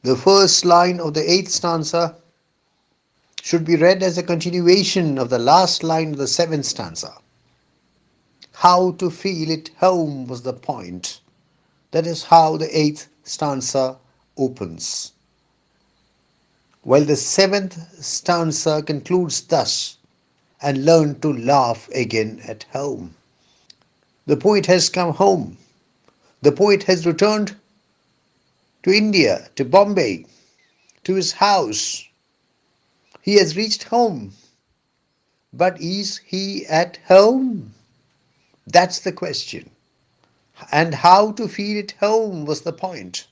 The first line of the eighth stanza should be read as a continuation of the last line of the seventh stanza. How to feel at home was the point. That is how the eighth stanza opens. While the seventh stanza concludes thus, and learn to laugh again at home. The poet has come home. The poet has returned to India, to Bombay, to his house. He has reached home. But is he at home? That's the question. And how to feel at home was the point.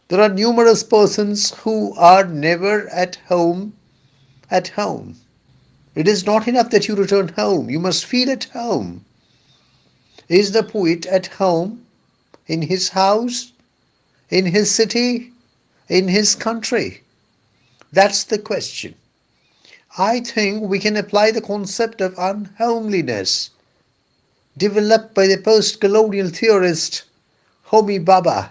There are numerous persons who are never at home at home. It is not enough that you return home. You must feel at home. Is the poet at home in his house, in his city, in his country? That's the question. I think we can apply the concept of unhomeliness developed by the post-colonial theorist Homi Bhabha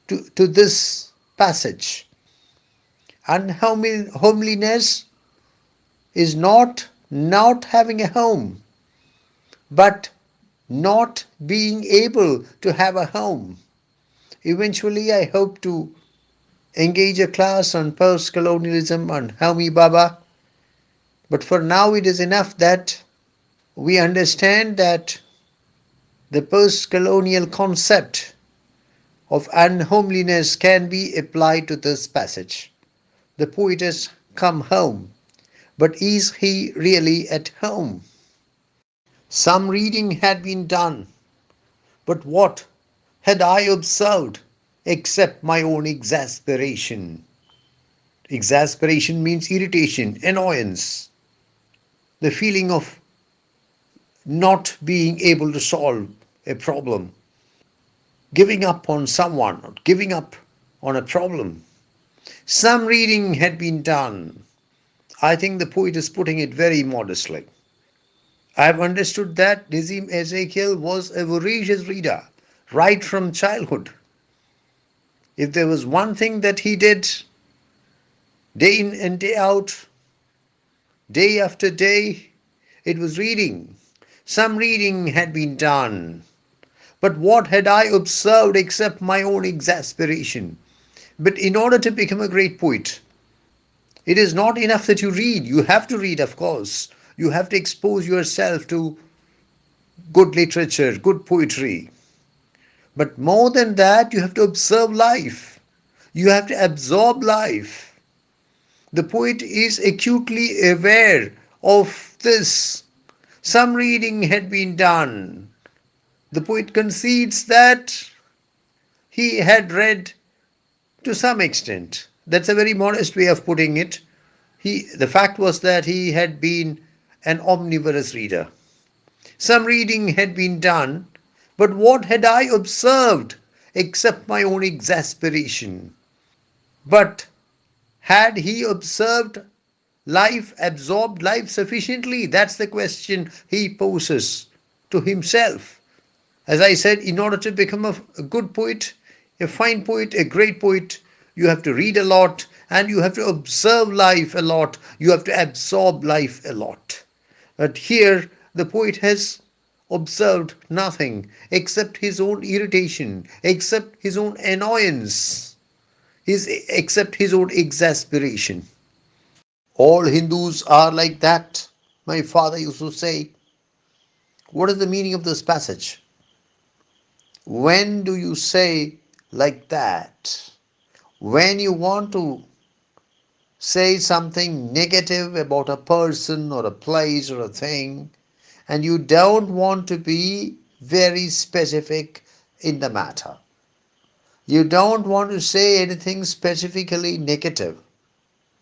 to this passage. Unhomeliness is not having a home, but not being able to have a home. Eventually, I hope to engage a class on post-colonialism on Homi Bhabha, but for now it is enough that we understand that the post-colonial concept of unhomeliness can be applied to this passage. The poet has come home, but is he really at home? Some reading had been done, but what had I observed except my own exasperation? Exasperation means irritation, annoyance, the feeling of not being able to solve a problem, giving up on someone, or giving up on a problem. Some reading had been done. I think the poet is putting it very modestly. I have understood that Nissim Ezekiel was a voracious reader right from childhood. If there was one thing that he did day in and day out, day after day, it was reading. Some reading had been done. But what had I observed except my own exasperation? But in order to become a great poet, it is not enough that you read. You have to read, of course. You have to expose yourself to good literature, good poetry. But more than that, you have to observe life. You have to absorb life. The poet is acutely aware of this. Some reading had been done. The poet concedes that he had read to some extent. That's a very modest way of putting it. The fact was that he had been an omnivorous reader. Some reading had been done, but what had I observed except my own exasperation? But had he observed life, absorbed life sufficiently? That's the question he poses to himself. As I said, in order to become a good poet, a fine poet, a great poet, you have to read a lot and you have to observe life a lot. You have to absorb life a lot. But here, the poet has observed nothing except his own irritation, except his own annoyance, except his own exasperation. All Hindus are like that, my father used to say. What is the meaning of this passage? When do you say like that? When you want to say something negative about a person or a place or a thing, and you don't want to be very specific in the matter. You don't want to say anything specifically negative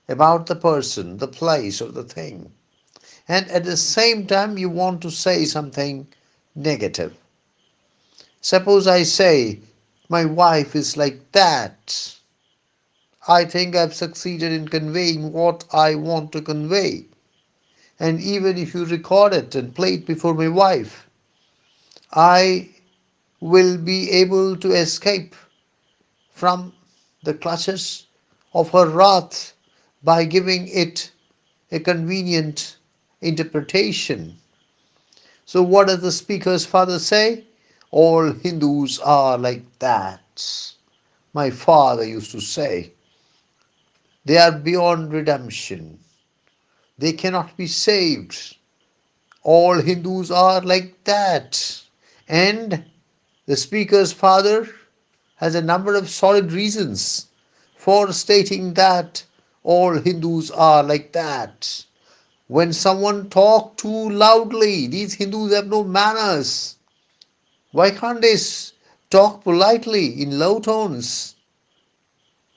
about the person, the place, or the thing. And at the same time, you want to say something negative. Suppose I say, my wife is like that. I think I've succeeded in conveying what I want to convey. And even if you record it and play it before my wife, I will be able to escape from the clutches of her wrath by giving it a convenient interpretation. So, what does the speaker's father say? All Hindus are like that. My father used to say, they are beyond redemption. They cannot be saved. All Hindus are like that. And the speaker's father has a number of solid reasons for stating that all Hindus are like that. When someone talks too loudly, these Hindus have no manners. Why can't they talk politely in low tones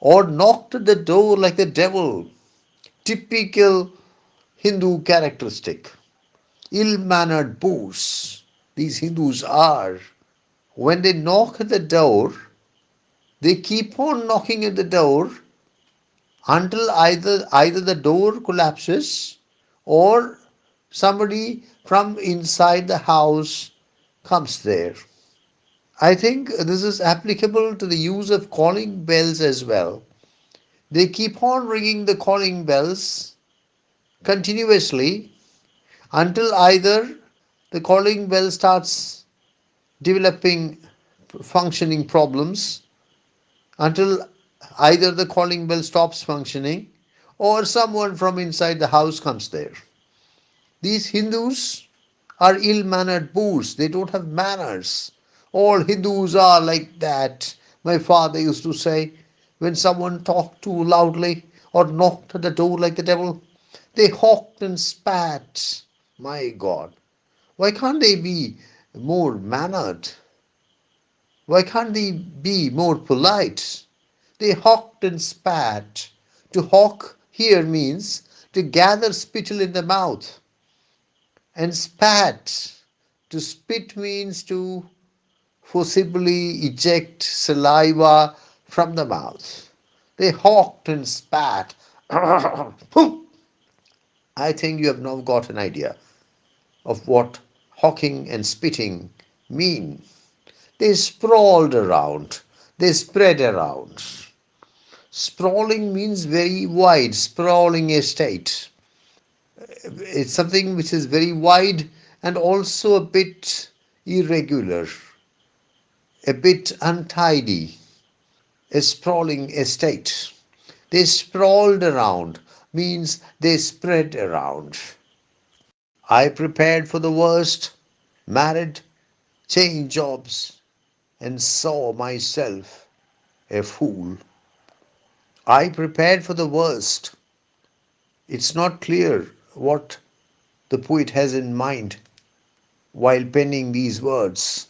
or knock at the door like the devil? Typical Hindu characteristic. Ill mannered boors. These Hindus are. When they knock at the door, they keep on knocking at the door until either the door collapses or somebody from inside the house comes there. I think this is applicable to the use of calling bells as well. They keep on ringing the calling bells continuously until either the calling bell starts developing functioning problems, until either the calling bell stops functioning or someone from inside the house comes there. These Hindus are ill mannered boors. They don't have manners. All Hindus are like that. My father used to say, when someone talked too loudly or knocked at the door like the devil, they hawked and spat. My God, why can't they be more mannered? Why can't they be more polite? They hawked and spat. To hawk here means to gather spittle in the mouth, and spat. To spit means to forcibly eject saliva from the mouth. They hawked and spat. I think you have now got an idea of what hawking and spitting mean. They sprawled around, they spread around. Sprawling means very wide, sprawling estate. It's something which is very wide and also a bit irregular, a bit untidy, a sprawling estate. They sprawled around means they spread around. I prepared for the worst, married, changed jobs, and saw myself a fool. I prepared for the worst. It's not clear what the poet has in mind while penning these words.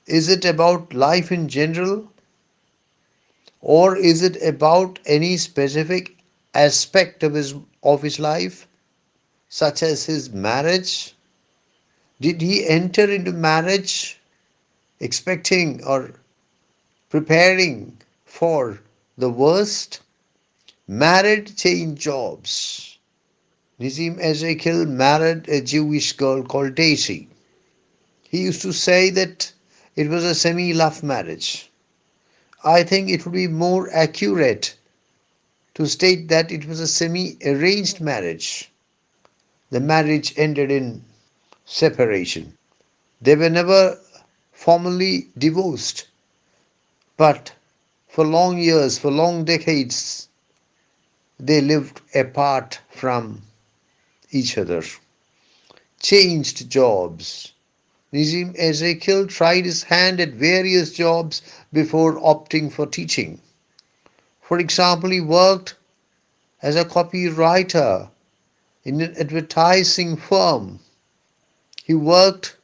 Is it about life in general, or is it about any specific aspect of his life, such as his marriage? Did he enter into marriage expecting or preparing for the worst? Married, changed jobs. Nissim Ezekiel married a Jewish girl called Daisy. He used to say that it was a semi love marriage. I think it would be more accurate to state that it was a semi arranged marriage. The marriage ended in separation. They were never formally divorced, but for long years, for long decades, they lived apart from each other. Changed jobs. Nissim Ezekiel tried his hand at various jobs before opting for teaching. For example, he worked as a copywriter in an advertising firm. He worked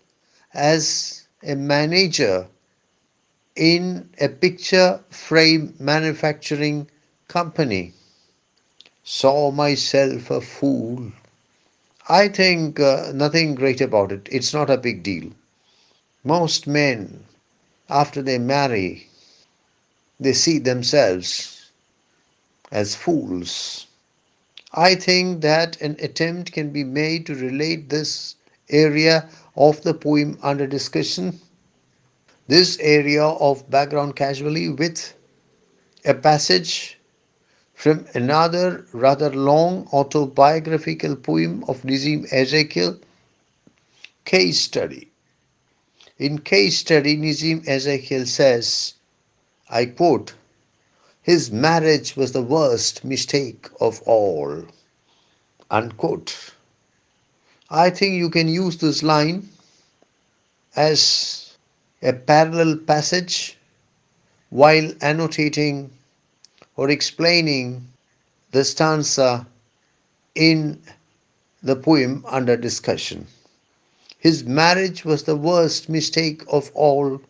as a manager in a picture frame manufacturing company. Saw myself a fool. I think nothing great about it. It's not a big deal. Most men, after they marry, they see themselves as fools. I think that an attempt can be made to relate this area of the poem under discussion, this area of background casually, with A passage from another rather long autobiographical poem of Nissim Ezekiel, Case Study. In Case Study, Nissim Ezekiel says, I quote, his marriage was the worst mistake of all. Unquote. I think you can use this line as a parallel passage while annotating or explaining the stanza in the poem under discussion. His marriage was the worst mistake of all,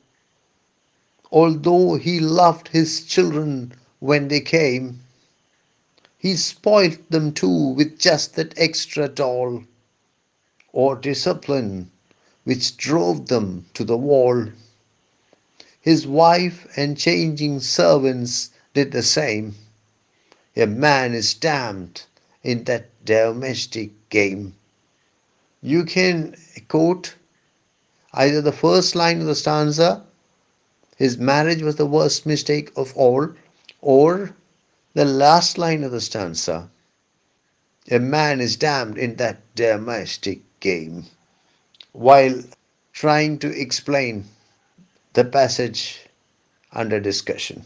although he loved his children when they came. He spoilt them too with just that extra doll or discipline which drove them to the wall. His wife and changing servants did the same. A man is damned in that domestic game. You can quote either the first line of the stanza, his marriage was the worst mistake of all, or the last line of the stanza, a man is damned in that domestic game, while trying to explain the passage under discussion.